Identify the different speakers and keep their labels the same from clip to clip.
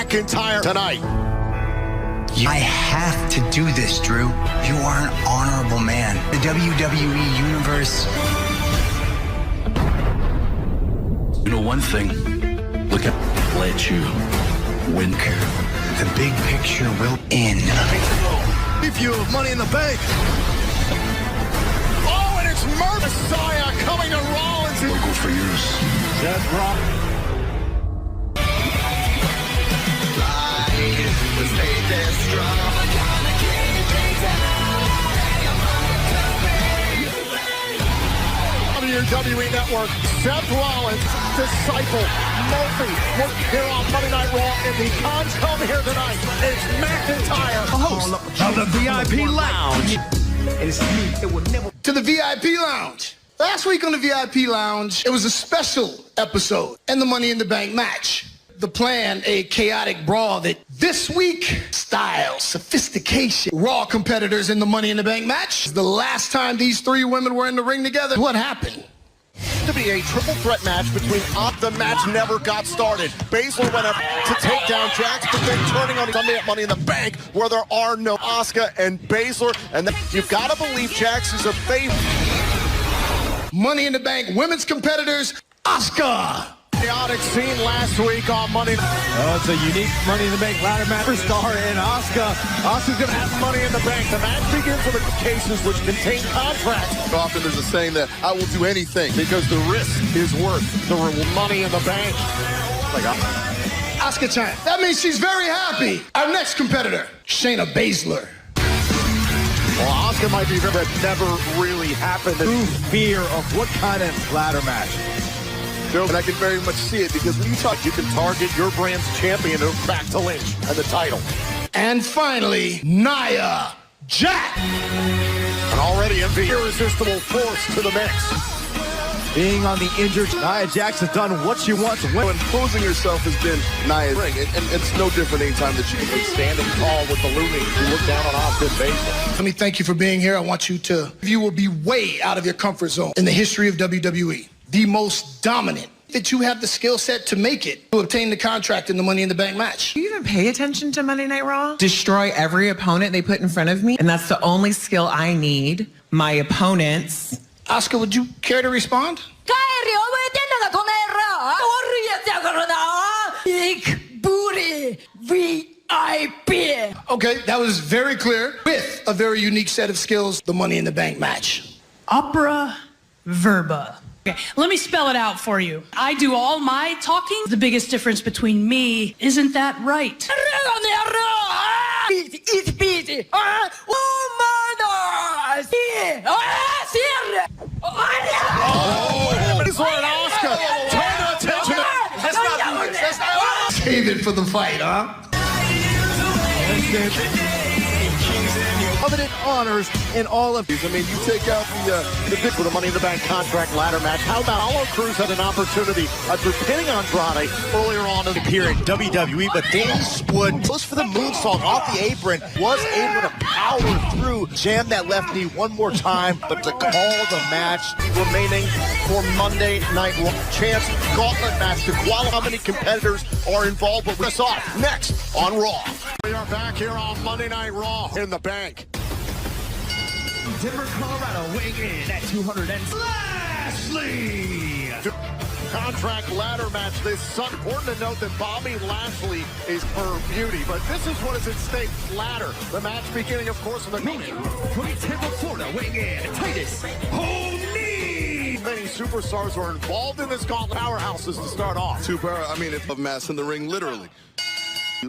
Speaker 1: McIntyre tonight.
Speaker 2: I have to do this, Drew. You are an honorable man. The WWE Universe.
Speaker 3: You know one thing, look at let you win.
Speaker 2: The big picture will end.
Speaker 1: If you have Money in the Bank. Oh, and it's Messiah coming to Rollins.
Speaker 3: We'll go for yours.
Speaker 1: Seth Rollins. WWE Network, Seth Rollins, Disciple, Murphy, look here on Monday Night Raw, and the cons come here tonight. It's McIntyre, host of the VIP Lounge.
Speaker 4: To the VIP Lounge. Last week on the VIP Lounge, it was a special episode and the Money in the Bank match. The plan, a chaotic brawl that this week, style, sophistication, Raw competitors in the Money in the Bank match. The last time these three women were in the ring together, what happened?
Speaker 1: To be a triple threat match between the match never got started. Baszler went up to take down Jax, but then turning on Sunday at Money in the Bank, where there are no Asuka and Baszler, and then you've got to believe Jax is a favorite.
Speaker 4: Money in the Bank women's competitors, Asuka.
Speaker 1: Chaotic scene last week on Money.
Speaker 5: Oh, it's a unique Money in the Bank ladder match for Star and Asuka.
Speaker 1: Asuka's going to have Money in the Bank. The match begins with the cases which contain contracts.
Speaker 6: Often there's a saying that I will do anything.
Speaker 1: Because the risk is worth the Money in the Bank.
Speaker 4: Asuka time. That means she's very happy. Our next competitor, Shayna Baszler.
Speaker 1: Well, Asuka might be that never really happened.
Speaker 5: True fear of what kind of ladder match?
Speaker 6: And I can very much see it because when you talk,
Speaker 1: You can target your brand's champion back to Lynch and the title.
Speaker 4: And finally, Nia Jax.
Speaker 1: An already irresistible force to the mix.
Speaker 5: Being on the injured, Nia Jax has done what she wants.
Speaker 6: Imposing herself has been Nia's ring, and it's no different anytime that she can be
Speaker 1: Standing tall with the looming. You look down on Asuka and Baszler.
Speaker 4: Let me thank you for being here. I want you will be way out of your comfort zone in the history of WWE. The most dominant, that you have the skill set to make it, to obtain the contract in the Money in the Bank match.
Speaker 7: Do you even pay attention to Monday Night Raw? Destroy every opponent they put in front of me, and that's the only skill I need. My opponents.
Speaker 4: Asuka, would you care to respond?
Speaker 8: Big booty VIP.
Speaker 4: Okay, that was very clear. With a very unique set of skills, the Money in the Bank match.
Speaker 8: Opera verba. Okay, let me spell it out for you. I do all my talking. The biggest difference between me, isn't that right? It's busy.
Speaker 1: Baszler and Asuka. Turn attention.
Speaker 4: Save it for the fight, huh?
Speaker 5: Coveted honors in all of these.
Speaker 6: I mean, you take out
Speaker 1: The pick for the Money in the Bank contract ladder match. How about Apollo Crews had an opportunity after pinning Andrade earlier on in the
Speaker 5: Here in WWE, but Danny Wood pushed for the moonsault off the apron, was able to power through, jam that left knee one more time, but to call the match
Speaker 1: remaining for Monday Night Raw. Chance gauntlet match to qualify. How many competitors are involved? But this off next on Raw. We are back here on Monday Night Raw in the bank.
Speaker 5: Denver, Colorado, weighing in at 200 and Lashley.
Speaker 1: Contract ladder match this Sunday. Important to note that Bobby Lashley is her beauty, but this is what is at stake. Ladder. The match beginning, of course, in the
Speaker 5: From Tampa, Florida, weighing in Titus O'Neil.
Speaker 1: many superstars are involved in this gauntlet. Powerhouses to start off.
Speaker 6: it's a mass in the ring, literally.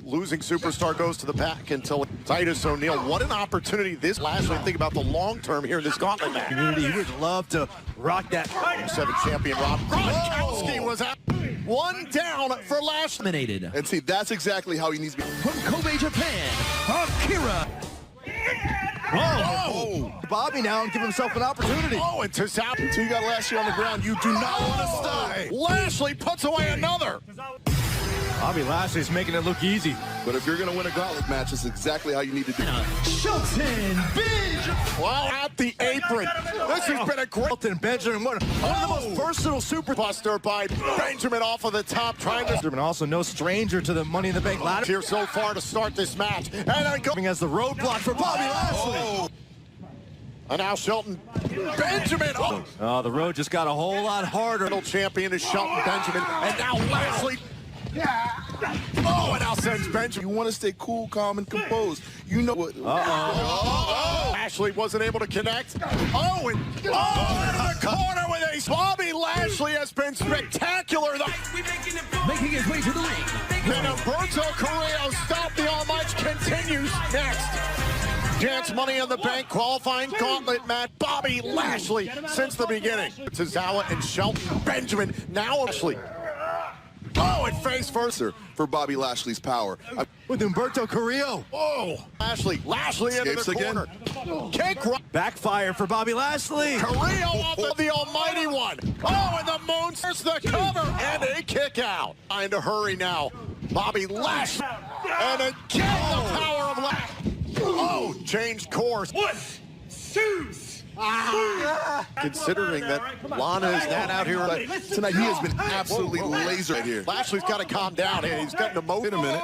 Speaker 1: Losing superstar goes to the pack until Titus O'Neil. What an opportunity this Lashley. Think about the long term here in this gauntlet match.
Speaker 5: Community would love to rock that.
Speaker 1: 7 champion Rob Gronkowski was out. One down for Lashley.
Speaker 6: And see, that's exactly how he needs to be.
Speaker 5: From Kobe, Japan, Akira. Whoa. Bobby now and give himself an opportunity.
Speaker 1: Oh, and to South.
Speaker 6: Until you got Lashley on the ground, you do not want to stop.
Speaker 1: Lashley puts away another.
Speaker 5: Bobby Lashley's making it look easy.
Speaker 6: But if you're going to win a gauntlet match, it's exactly how you need to do it.
Speaker 1: Well, at the apron. This has been a great
Speaker 5: Benjamin, one of the most versatile super
Speaker 1: buster by Benjamin off of the top, trying to...
Speaker 5: Benjamin, also no stranger to the Money in the Bank ladder.
Speaker 1: Here so far to start this match. And then going
Speaker 5: as the roadblock for Bobby Lashley.
Speaker 1: And now Shelton Benjamin.
Speaker 5: Oh, the road just got a whole lot harder.
Speaker 1: Middle champion is Shelton Benjamin. And now Lashley. Oh, and now sends Benjamin.
Speaker 6: You want to stay cool, calm, and composed. You know what?
Speaker 1: Lashley wasn't able to connect. Oh, and into the corner with a Bobby Lashley has been spectacular.
Speaker 9: Making his way to the ring.
Speaker 1: And Humberto Carrillo stop the all match continues next. Chance Money in the Bank qualifying gauntlet match. Bobby Lashley since the beginning. Tozawa and Shelton Benjamin. Now Lashley. Oh, and face first
Speaker 6: for Bobby Lashley's power.
Speaker 5: With Humberto Carrillo.
Speaker 1: Oh, Lashley into the corner. Kick
Speaker 5: backfire for Bobby Lashley.
Speaker 1: Carrillo off of the almighty one. Oh, and the moon there's the cover and a kick out. Trying to hurry now. Bobby Lashley. And again the power of Lashley. Oh, changed course. 1, 2. Considering that Lana is not out here
Speaker 6: tonight, he has been absolutely laser right here.
Speaker 1: Lashley's got to calm down. He's got an emotion in a minute.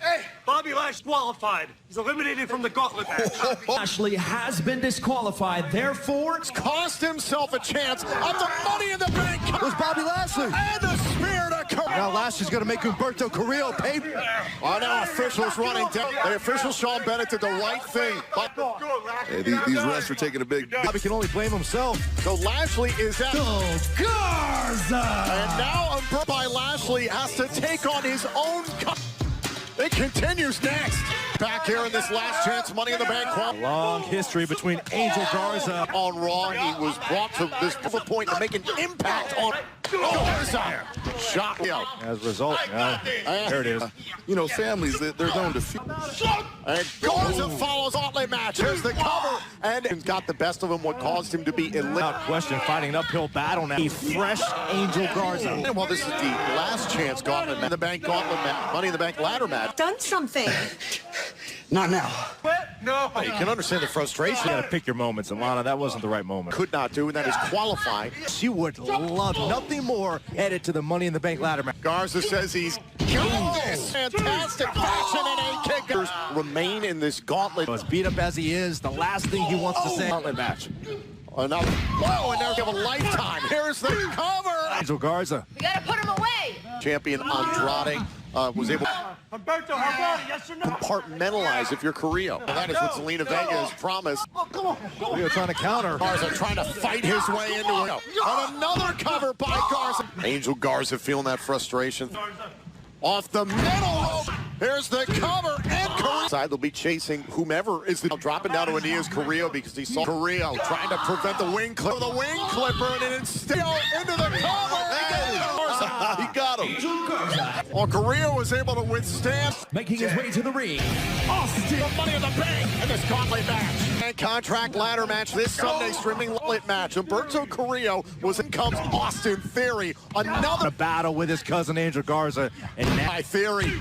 Speaker 10: Hey, Bobby Lashley qualified. He's eliminated from the gauntlet match.
Speaker 9: Lashley has been disqualified. Therefore,
Speaker 1: it's cost himself a chance of the Money in the Bank.
Speaker 5: Where's Bobby Lashley?
Speaker 1: And the spear to Carrillo.
Speaker 5: Now Lashley's going to make Humberto Carrillo pay.
Speaker 1: Oh, now officials running down. The official Sean Bennett did the right thing.
Speaker 6: Hey, these refs are taking a big...
Speaker 5: Bobby can only blame himself.
Speaker 1: So Lashley is out.
Speaker 9: Garza.
Speaker 1: And now by Lashley has to take on his own... It continues next. Back here in this last chance Money in the Bank.
Speaker 5: Long history between Angel Garza.
Speaker 1: On Raw, he was brought to this point to make an impact on Garza. Shot.
Speaker 5: As a result, there it is.
Speaker 6: You know, families, they're known to feud.
Speaker 1: And Garza follows gauntlet match. Here's the cover. And got the best of him, what caused him to be eliminated.
Speaker 5: Without question, fighting an uphill battle now. A fresh Angel Garza.
Speaker 1: Well, this is the last chance gauntlet match. The Bank gauntlet match. Money in the Bank ladder match.
Speaker 11: Done something.
Speaker 2: Not now.
Speaker 10: No.
Speaker 1: You can understand the frustration.
Speaker 5: You got to pick your moments, and Lana, that wasn't the right moment.
Speaker 1: Could not do, and that is qualifying.
Speaker 5: She would love nothing more headed to the Money in the Bank ladder match.
Speaker 1: Garza says he's got this. Fantastic fashion and a kickers remain in this gauntlet.
Speaker 5: As beat up as he is, the last thing he wants to say. Gauntlet match.
Speaker 1: Another. Whoa, and now we have a lifetime. Here's the cover.
Speaker 5: Angel Garza.
Speaker 11: We gotta put him away.
Speaker 1: Champion Andrade was able to
Speaker 10: yes or no?
Speaker 1: compartmentalize if you're Carrillo. And that is what Zelina Vega has promised.
Speaker 5: Carrillo trying to counter.
Speaker 1: Garza trying to fight his way into it. And another cover by Garza. Angel Garza feeling that frustration. Off the middle rope. Here's the cover and Carrillo. They'll be chasing whomever is dropping down to a knee is Carrillo because he saw Carrillo trying to prevent the wing clip. The wing clipper and instead into the cover.
Speaker 6: He got him.
Speaker 1: Well, Carrillo was able to withstand.
Speaker 9: Making his way to the ring.
Speaker 1: Austin, the Money in the Bank in this gauntlet match. And contract ladder match this Sunday, streaming gauntlet match. Humberto Carrillo comes Austin Theory. Another
Speaker 5: battle with his cousin Angel Garza. And
Speaker 1: now Theory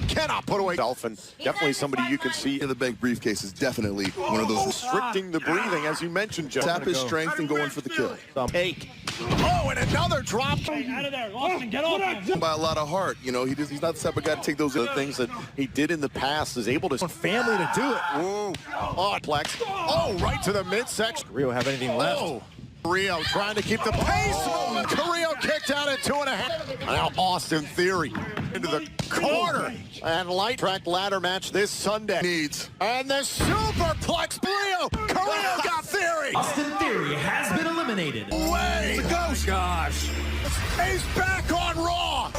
Speaker 1: cannot put away Dolphin. Definitely somebody you can see.
Speaker 6: In the Bank briefcase is definitely one of those.
Speaker 1: Restricting the breathing, as you mentioned, Joe.
Speaker 6: Tap his strength and going for the kill.
Speaker 1: Take. Oh, and another drop.
Speaker 10: Out of there, Austin, get off him.
Speaker 6: By a lot of heart, you know, he's not the type of guy to take those
Speaker 1: other things that he did in the past. Is able to
Speaker 5: family to do it.
Speaker 1: Whoa. Oh, Plex. Oh, right to the midsection.
Speaker 5: Carrillo have anything left?
Speaker 1: Oh. Carrillo trying to keep the pace moving. Carrillo kicked out at 2.5. Now Austin Theory into the corner. And light track ladder match this Sunday. And the superplex Carrillo got Theory.
Speaker 9: Austin Theory has been eliminated.
Speaker 1: Way to go.
Speaker 5: Gosh.
Speaker 1: He's back on Raw.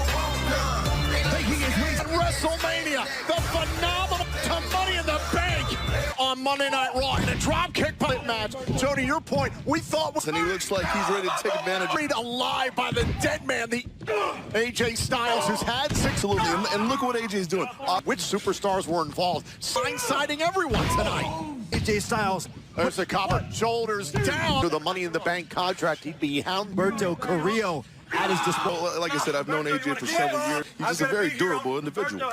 Speaker 9: Making his way
Speaker 1: at WrestleMania. The phenomenal Money in the Bank on Monday Night Raw. And a drop kick match. Joe, to your point, we thought...
Speaker 6: And he looks like he's ready to take advantage.
Speaker 1: Freed alive by the dead man, the AJ Styles, who's had 6...
Speaker 6: Absolutely. And look what AJ's doing.
Speaker 1: Which superstars were involved? Signing everyone tonight.
Speaker 5: AJ Styles.
Speaker 1: There's the cover. Shoulders down to the Money in the Bank contract. He'd be Humberto
Speaker 5: Carrillo at his disposal.
Speaker 6: Well, like I said, I've known AJ for several years. He's just a very durable individual.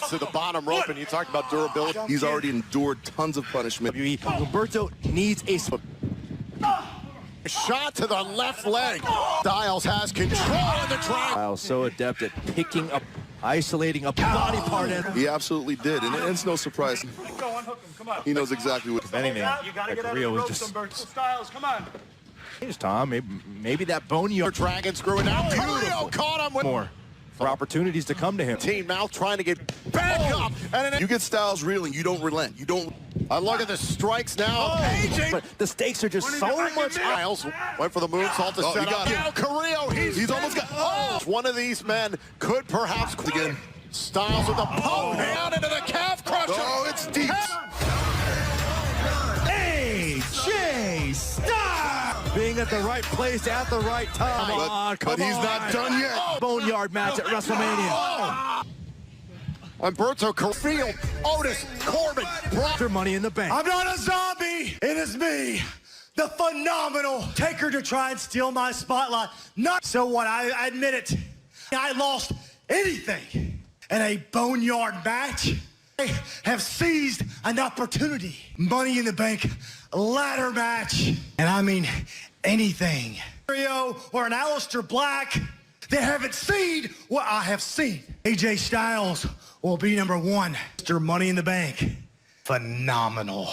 Speaker 1: To the bottom rope, and you talked about durability.
Speaker 6: He's already endured tons of punishment.
Speaker 5: Humberto needs a
Speaker 1: shot to the left leg. Styles has control of the track.
Speaker 5: Styles so adept at picking up, isolating a body part.
Speaker 6: He absolutely did, and it's no surprise. He knows exactly what.
Speaker 5: If anything, like Rio was just.
Speaker 10: Styles, come on.
Speaker 5: Tom, maybe that boneyard.
Speaker 1: Dragon screwing down. Rio caught him with
Speaker 5: more for opportunities to come to him.
Speaker 1: Team now trying to get back up. And
Speaker 6: You get Styles reeling, you don't relent. You don't.
Speaker 1: look at the strikes now. AJ.
Speaker 5: But the stakes are just so much.
Speaker 1: Styles went for the moonsault to set up. Now Carrillo, he's almost got. One of these men could perhaps
Speaker 6: again.
Speaker 1: Styles with the poke down into the calf crusher.
Speaker 6: Oh, it's deep.
Speaker 9: AJ Styles!
Speaker 5: Being at the right place at the right time.
Speaker 6: But he's not done yet.
Speaker 5: Boneyard match at WrestleMania.
Speaker 1: Humberto Carrillo, Otis, Corbin,
Speaker 5: Brock. Money in the Bank.
Speaker 9: I'm not a zombie. It is me, the phenomenal Taker, to try and steal my spotlight. Not so what? I admit it. I lost anything in a boneyard match. I have seized an opportunity. Money in the Bank ladder match. And I mean anything. Rio or an Aleister Black, they haven't seen what I have seen. AJ Styles will be number one. Mr. Money in the Bank. Phenomenal.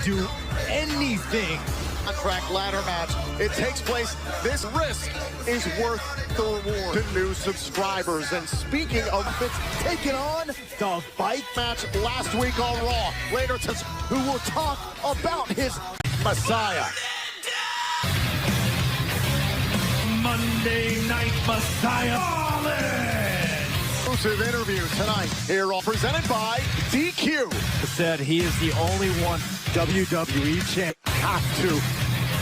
Speaker 5: Do anything.
Speaker 1: Contract ladder match. It takes place. This risk is worth the reward. To new subscribers. And speaking of it's taking on the bike match last week on Raw. Later, who will talk about his Messiah.
Speaker 9: Monday Night Messiah.
Speaker 1: Exclusive interview tonight here, all presented by DQ.
Speaker 5: Said he is the only one WWE champ.
Speaker 1: Have to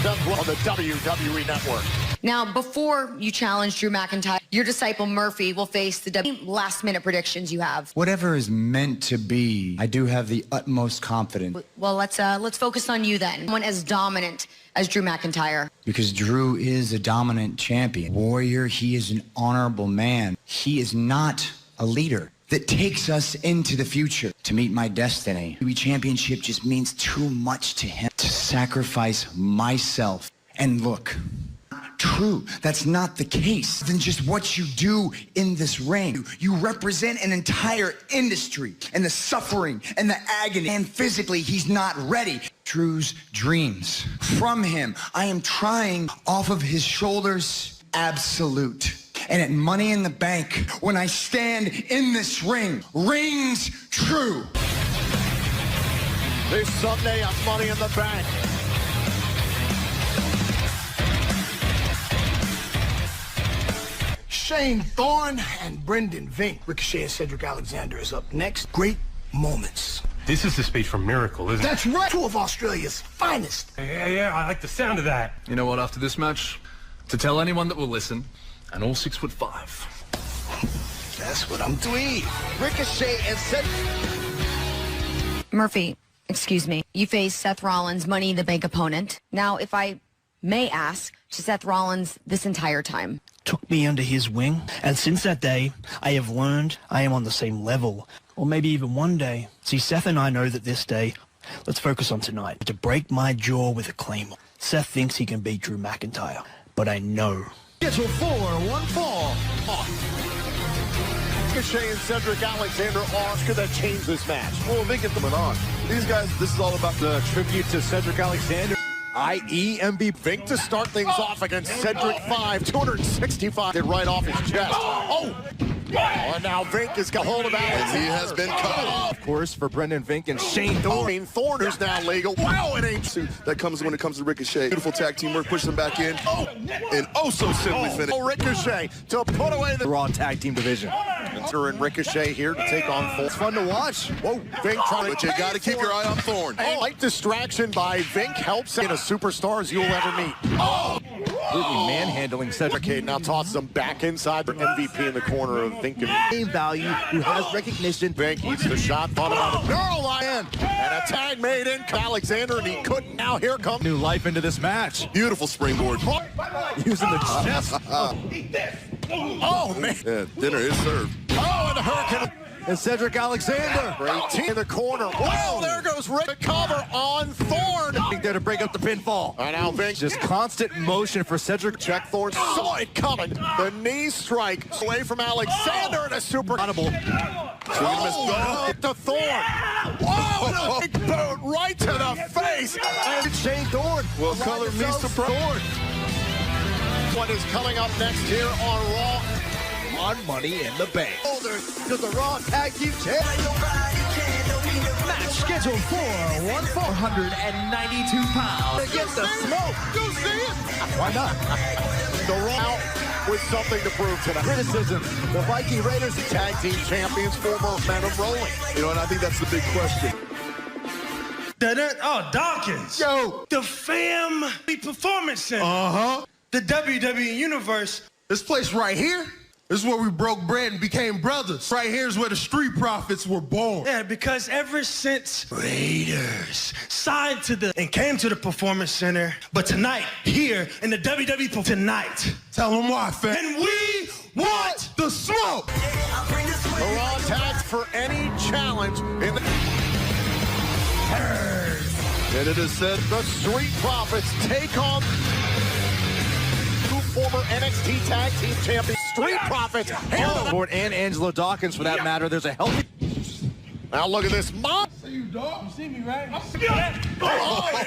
Speaker 1: on the WWE Network.
Speaker 11: Now, before you challenge Drew McIntyre, your disciple Murphy will face the last-minute predictions you have.
Speaker 2: Whatever is meant to be, I do have the utmost confidence.
Speaker 11: Well, let's focus on you then. One as dominant as Drew McIntyre.
Speaker 2: Because Drew is a dominant champion. Warrior, he is an honorable man. He is not a leader that takes us into the future to meet my destiny. WWE Championship just means too much to him to sacrifice myself. And look, true, that's not the case. Then just what you do in this ring. You represent an entire industry and the suffering and the agony. And physically, he's not ready. Drew's dreams from him. I am trying off of his shoulders. Absolute. And at Money in the Bank, when I stand in this ring, rings true.
Speaker 1: This Sunday on Money in the Bank.
Speaker 4: Shane Thorne and Brendan Vink. Ricochet and Cedric Alexander is up next. Great moments.
Speaker 10: This is the speech from Miracle, isn't it?
Speaker 4: That's right. Two of Australia's finest.
Speaker 10: Yeah, I like the sound of that.
Speaker 3: You know what, after this match, to tell anyone that will listen, and all 6'5".
Speaker 4: That's what I'm doing.
Speaker 5: Ricochet and Cedric.
Speaker 11: Murphy, excuse me. You face Seth Rollins' Money in the Bank opponent. Now, if I may ask, to Seth Rollins this entire time.
Speaker 12: Took me under his wing, and since that day, I have learned I am on the same level. Or maybe even one day. See, Seth and I know that this day, let's focus on tonight, to break my jaw with a claymore. Seth thinks he can beat Drew McIntyre, but I know.
Speaker 9: Schedule for one fall.
Speaker 1: Ricochet and Cedric Alexander could that change this match?
Speaker 6: Well, they get them on. These guys, this is all about
Speaker 5: The tribute to Cedric Alexander. I.E. MVP.
Speaker 1: Vink to start things off against Cedric 5, 265 did right off his chest. Oh, and now Vink has got hold of that.
Speaker 6: And he has been caught.
Speaker 5: Of course, for Brendan Vink and Shane Thorne.
Speaker 1: Shane Thorne, who's now legal. Wow, it ain't.
Speaker 6: That comes when it comes to Ricochet. Beautiful tag team work, push them back in. And so simply finish.
Speaker 1: Ricochet to put away the
Speaker 5: Raw tag team division.
Speaker 1: Enter in Ricochet here to take on Thorne.
Speaker 5: It's fun to watch.
Speaker 1: Whoa, Vink trying
Speaker 6: But you got to keep your eye on Thorne.
Speaker 1: A light distraction by Vink helps in a superstar as you'll ever meet.
Speaker 5: completely manhandling Cedric.
Speaker 1: Now tosses him back inside for MVP in the corner of thinking.
Speaker 5: Game value, who has recognition.
Speaker 1: Bank eats the shot, thought about it. Neural line, and a tag made in Alexander, and he couldn't. Now here comes
Speaker 5: New life into this match.
Speaker 6: Beautiful springboard.
Speaker 5: Using the chest.
Speaker 1: Oh, man.
Speaker 6: Yeah, dinner is served.
Speaker 1: Oh, and the Hurricane.
Speaker 5: And Cedric Alexander.
Speaker 1: Great team in the corner. Whoa, there goes Rick. The cover on Thorne.
Speaker 5: There to break up the pinfall.
Speaker 1: And now Vince.
Speaker 5: Just constant motion for Cedric.
Speaker 1: Check Thorne. Saw it coming. The knee strike away from Alexander and a super.
Speaker 6: Audible.
Speaker 1: To Thorne. Oh, big boot right to the face.
Speaker 5: And Shane Thorne
Speaker 6: Well, color me surprised.
Speaker 1: What is coming up next here on Raw?
Speaker 5: on Money in the Bank. Holder to the Raw Tag Team Championship. Match scheduled for 492 pounds. Against the smoke.
Speaker 1: Go see it.
Speaker 5: Why not?
Speaker 1: The Raw with something to prove tonight.
Speaker 5: Criticism. The Viking Raiders
Speaker 1: Tag team champions, former momentum rolling.
Speaker 6: You know, and I think that's the big question.
Speaker 9: Oh, Dawkins.
Speaker 6: Yo.
Speaker 9: The Family Performance Center.
Speaker 6: Uh-huh.
Speaker 9: The WWE Universe.
Speaker 6: This place right here, this is where we broke bread and became brothers. Right here is where the Street Profits were born.
Speaker 9: Yeah, because ever since Raiders signed to and came to the Performance Center, but tonight, here in the WWE tonight.
Speaker 6: Tell them why, fam.
Speaker 9: And we want
Speaker 6: the smoke.
Speaker 1: The Raw tags for any challenge in the...
Speaker 6: And it is said
Speaker 1: The Street Profits take on two former NXT Tag Team Champions. Street Profits.
Speaker 5: Ford and Angelo Dawkins, for that matter. There's a healthy...
Speaker 1: Now look at this.
Speaker 6: you, dog. You see me, right?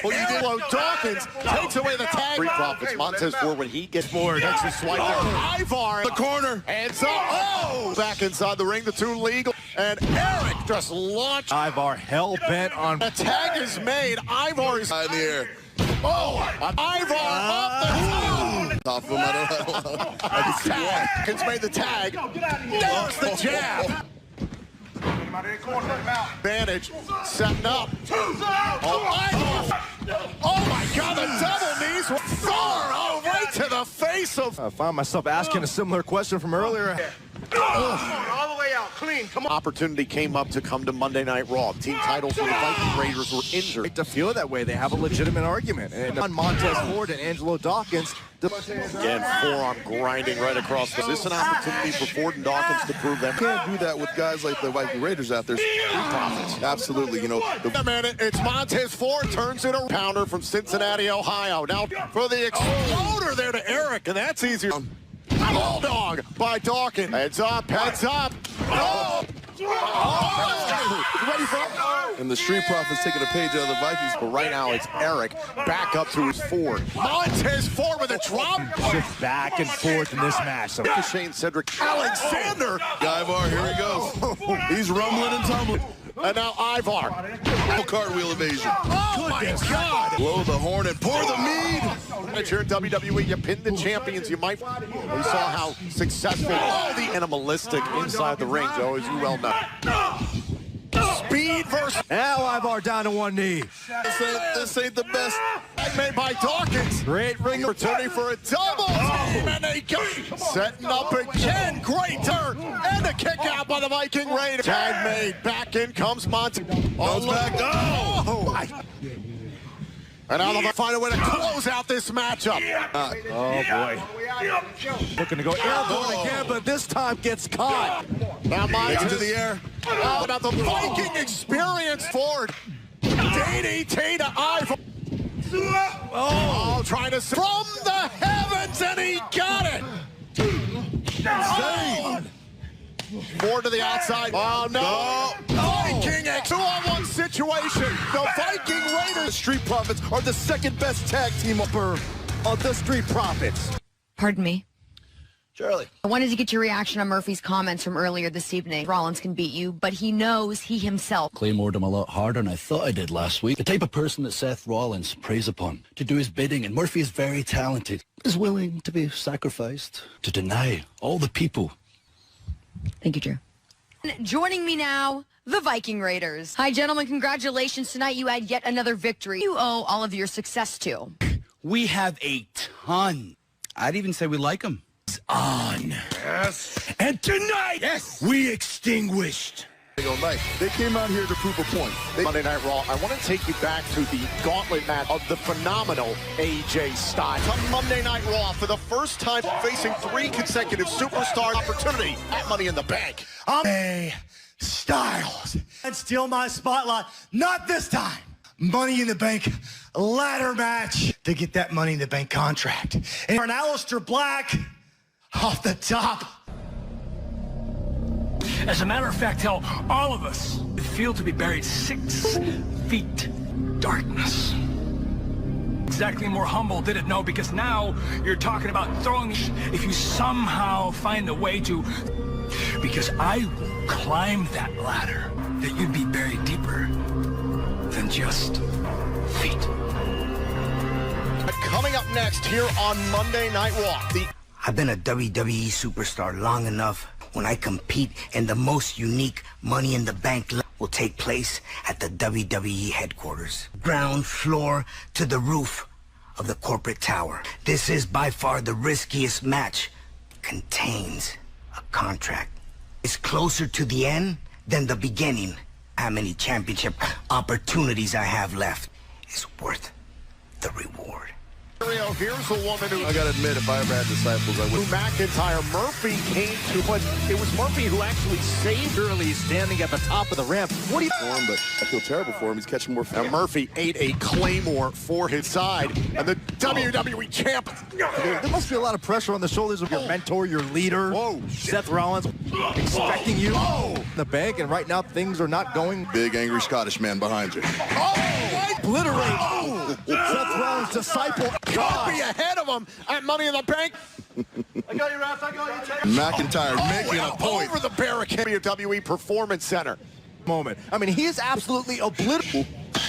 Speaker 1: Angelo Dawkins takes away the tag. Street Profits. Montez Ford, when he gets bored, takes a swipe. Ivar.
Speaker 6: The corner.
Speaker 1: Hands up. Oh! Back inside the ring, the two legal. And Eric just launched.
Speaker 5: Ivar hell-bent on...
Speaker 1: The tag is made. Ivar is...
Speaker 6: In the air.
Speaker 1: Oh! Ivar off the
Speaker 6: Top of him. I can see why.
Speaker 1: Dawkins made the tag. There's the jab. Advantage. Setting up. Oh, Ivar. Oh my God, the double knees were far. Oh, right to the face of...
Speaker 5: I found myself asking a similar question from earlier.
Speaker 9: all the way out, clean. Come on.
Speaker 1: Opportunity came up to come to Monday Night Raw. Team titles for the Viking Raiders were injured.
Speaker 5: To feel that way, they have a legitimate argument. And on Montez Ford and Angelo Dawkins...
Speaker 1: Again, forearm grinding right across. Is this an opportunity for Ford and Dawkins to prove them?
Speaker 6: You can't do that with guys like the Viking Raiders out there. Absolutely, you know.
Speaker 1: A minute, it's Montez Ford, turns it a pounder from Cincinnati, Ohio. Now for the exploder there to Eric, and that's easier. Bulldog by Dawkins. Heads up, heads up. Oh! Ready for
Speaker 6: And the Street Profits taking a page out of the Vikings.
Speaker 1: But right now it's Eric back up to his Ford. Montez Ford with a drop.
Speaker 5: Shift back and forth in this match. So
Speaker 1: Shane Cedric Alexander.
Speaker 6: Ivar, here he goes. He's rumbling and tumbling.
Speaker 1: And now Ivar.
Speaker 6: Cartwheel evasion.
Speaker 1: Oh my God.
Speaker 6: Blow the horn and pour the mead.
Speaker 1: Here in WWE, you pin the champions. You might. We saw how successful all the animalistic inside the ring, Joe, as you well know. Speed versus.
Speaker 5: now Ivar down to one knee.
Speaker 6: This ain't the best.
Speaker 1: Made by Dawkins.
Speaker 5: Great ring
Speaker 1: Opportunity for a double. And they go. Setting up again. Great turn. And a kick out by the Viking Raiders. Tag made. Back in comes Monty.
Speaker 6: Goes back.
Speaker 1: Oh! And now they'll find a way to close out this matchup.
Speaker 5: Oh, boy. Looking to go airborne again, but this time gets caught.
Speaker 1: Now
Speaker 6: Takes it to
Speaker 1: Montez.
Speaker 6: the air.
Speaker 1: How about the Viking experience Ford? DDT to Ivar. Oh, trying to from the heavens, and he got it. Oh. Ford to the outside. Oh no! Viking 2-on-1 situation. The Viking Raiders.
Speaker 5: The Street Profits are the second best tag team upper of the Street Profits.
Speaker 11: Pardon me.
Speaker 5: Charlie.
Speaker 11: I wanted to get your reaction on Murphy's comments from earlier this evening. Rollins can beat you, but he knows he himself.
Speaker 3: Claymored him a lot harder than I thought I did last week. The type of person that Seth Rollins preys upon to do his bidding, and Murphy is very talented, is willing to be sacrificed to deny all the people.
Speaker 11: Thank you, Drew. Joining me now, the Viking Raiders. Hi, gentlemen. Congratulations. Tonight you had yet another victory you owe all of your success to.
Speaker 13: We have a ton I'd even say we like him.
Speaker 9: It's on. Yes. And tonight, yes, we extinguished.
Speaker 6: They came out here to prove a point.
Speaker 1: Monday Night Raw, I want to take you back to the gauntlet match of the phenomenal AJ Styles. On Monday Night Raw, for the first time facing 3 consecutive superstar opportunity at Money in the Bank.
Speaker 9: AJ Styles. And steal my spotlight. Not this time. Money in the Bank ladder match to get that Money in the Bank contract. And for an Aleister Black off the top.
Speaker 10: As a matter of fact, hell, all of us feel to be buried 6 feet darkness. Exactly more humble did it know, because now you're talking about throwing me if you somehow find a way to, because I will climb that ladder that you'd be buried deeper than just feet.
Speaker 1: Coming up next here on Monday Night Raw,
Speaker 14: I've been a WWE superstar long enough. When I compete in the most unique Money in the Bank will take place at the WWE headquarters. Ground floor to the roof of the corporate tower. This is by far the riskiest match. Contains a contract. It's closer to the end than the beginning. How many championship opportunities I have left is worth the reward.
Speaker 1: Here's a woman who,
Speaker 6: I gotta admit, if I ever had disciples, I would.
Speaker 1: McIntyre, Murphy came to, but it was Murphy who actually saved early, standing at the top of the ramp. What do you
Speaker 6: for him, but I feel terrible for him. He's catching more.
Speaker 1: Now Murphy ate a claymore for his side, and the WWE champ.
Speaker 5: There must be a lot of pressure on the shoulders of your mentor, your leader, Seth Rollins, expecting you in the bank, and right now things are not going.
Speaker 6: Big angry Scottish man behind you.
Speaker 5: Obliterate Seth Rollins' disciple.
Speaker 1: Could be ahead of him at Money in the Bank.
Speaker 10: I got you, Ralph. I got you.
Speaker 6: McIntyre making a point.
Speaker 1: Over the barricade. WWE Performance Center.
Speaker 5: Moment. I mean, he is absolutely obliterated.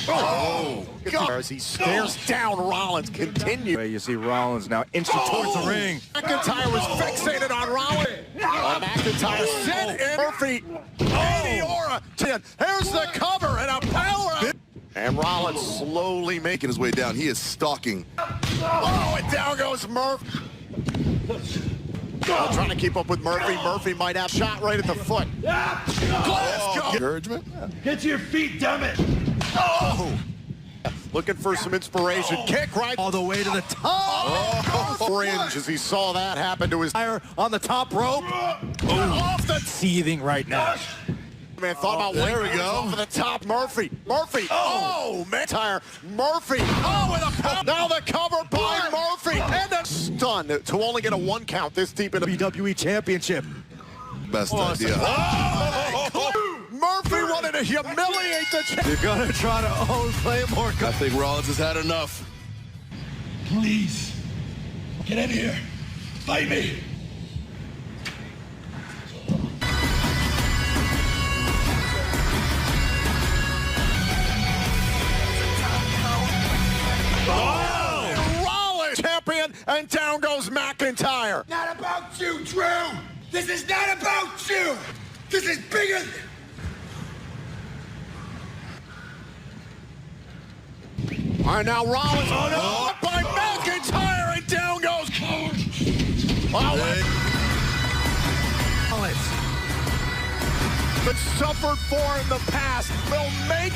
Speaker 1: Oh, God. As he stares down Rollins, continue.
Speaker 5: You see Rollins now inching towards the ring.
Speaker 1: McIntyre was fixated on Rollins. McIntyre sent in Murphy. Aura. Here's the cover and a power. And Rollins slowly
Speaker 6: making his way down. He is stalking.
Speaker 1: Oh, and down goes Murphy. Trying to keep up with Murphy. Murphy might have shot right at the foot.
Speaker 6: Encouragement.
Speaker 9: Get to your feet, damn it.
Speaker 1: Oh! Looking for some inspiration. Kick right
Speaker 5: all the way to the top.
Speaker 1: Fringe as he saw that happen to his
Speaker 5: fire on the top rope.
Speaker 1: Off the
Speaker 5: seething right now.
Speaker 1: Man, thought about
Speaker 6: there we go.
Speaker 1: For the top, Murphy. Oh, McIntyre. Murphy. Oh, and a pound. Now the cover by Murphy. And a stun to only get a 1 count this deep in the
Speaker 5: WWE Championship.
Speaker 6: Best idea.
Speaker 1: Murphy wanted to humiliate the champ.
Speaker 5: You're gonna try to own Claymore.
Speaker 6: I think Rollins has had enough.
Speaker 9: Please, get in here. Fight me.
Speaker 1: Rollins champion, and down goes McIntyre.
Speaker 9: Not about you, Drew. This is not about you. This is bigger than...
Speaker 1: All right, now Rollins up by McIntyre, and down goes Rollins. But suffered for in the past will make